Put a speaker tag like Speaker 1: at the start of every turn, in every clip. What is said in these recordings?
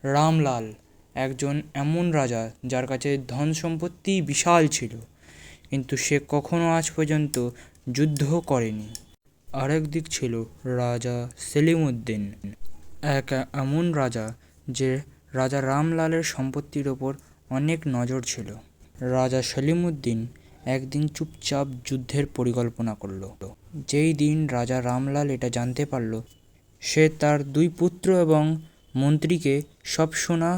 Speaker 1: রামলাল একজন এমন রাজা যার কাছে ধন সম্পত্তি বিশাল ছিল, কিন্তু সে কখনো আজ পর্যন্ত যুদ্ধও করেনি। আরেক দিক ছিল রাজা সেলিমউদ্দিন, এক এমন রাজা যে রাজা রামলালের সম্পত্তির ওপর অনেক নজর ছিল। রাজা সেলিমউদ্দিন একদিন চুপচাপ যুদ্ধের পরিকল্পনা করল। যেই দিন রাজা রামলাল এটা জানতে পারল, সে তার 2 পুত্র এবং মন্ত্রীকে সব সোনা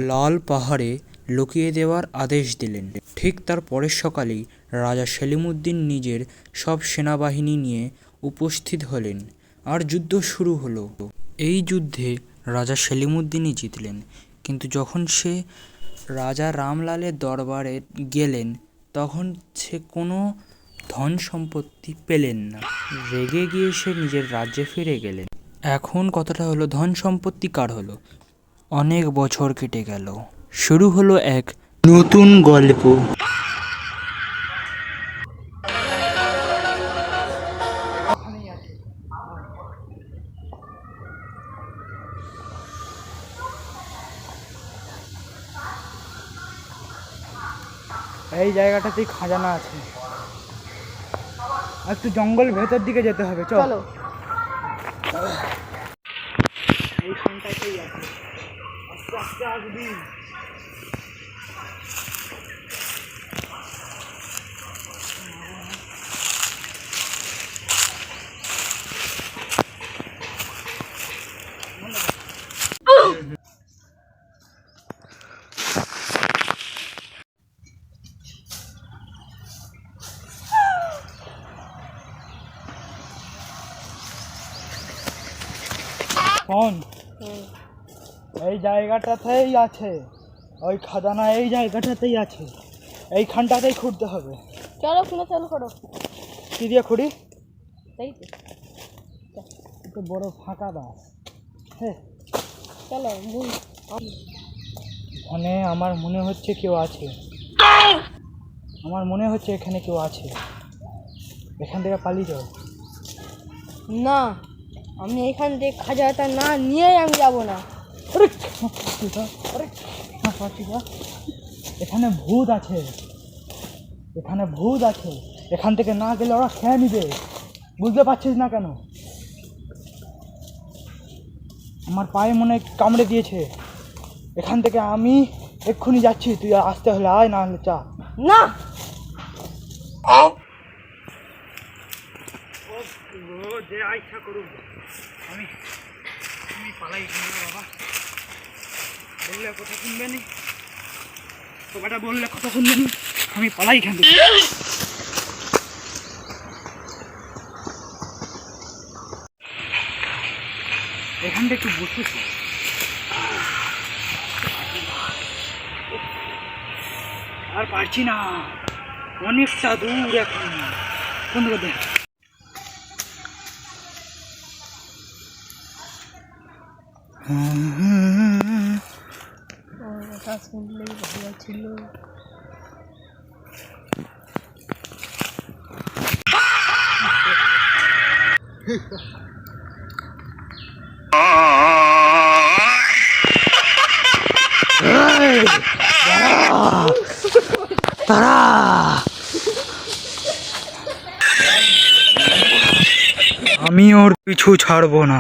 Speaker 1: লাল পাহাড়ে লুকিয়ে দেওয়ার আদেশ দিলেন। ঠিক তার পরের সকালেই রাজা সেলিমউদ্দিন নিজের সব সেনাবাহিনী নিয়ে উপস্থিত হলেন, আর যুদ্ধ শুরু হলো। এই যুদ্ধে রাজা সেলিমউদ্দিনই জিতলেন, কিন্তু যখন সে রাজা রামলালের দরবারে গেলেন তখন সে কোনো ধন সম্পত্তি পেলেন না। রেগে গিয়ে সে নিজের রাজ্যে ফিরে গেলেন। এখন কথাটা হলো, ধন সম্পত্তি কার হলো? অনেক বছর কেটে গেল, শুরু হলো এক নতুন গল্প।
Speaker 2: এই জায়গাটাতেই খাজানা আছে, একটু জঙ্গল ভেতর দিকে যেতে হবে, চলো। এইখানটাতেই আছে, আস্তে আস্তে আসবি। শোন, এই জায়গাটাতেই আছে ওই খাজানা, এই জায়গাটাতেই আছে, এইখানটাতেই খুঁড়তে হবে।
Speaker 3: চলো খুলে চলো করো।
Speaker 2: কি দিয়ে খুঁড়ি?
Speaker 3: তাই
Speaker 2: তো বড় ফাঁকা বাস। হ্যাঁ
Speaker 3: চলো।
Speaker 2: এখানে আমার মনে হচ্ছে কেউ আছে, আমার মনে হচ্ছে এখানে কেউ আছে। এখান থেকে পালিয়ে যাও।
Speaker 3: না, আমি এখান থেকে খাজাটা না নিয়েই আমি যাব না।
Speaker 2: এখানে ভূত আছে, এখানে ভূত আছে, এখান থেকে না গেলে ওরা খেয়ে নিবে। বুঝতে পারছিস না কেন? আমার পায়ে মনে কামড়ে দিয়েছে। এখান থেকে আমি এক্ষুনি যাচ্ছি, তুই আসতে হলে আয়, না হলে চা।
Speaker 3: না,
Speaker 2: যে ইচ্ছা করুক, আমি আমি পালাই বাবা। বললে কথা শুনবে নি, তোমাটা বললে কথা শুনবে নি, আমি পালাই এখান থেকে। এখান থেকে একটু বসেছি, আর পারছি না, অনেকটা দূর এখন। বন্ধ করে দে।
Speaker 3: কথা শুনলেই ভালো ছিল।
Speaker 2: আমি ওর পিছু ছাড়বো না।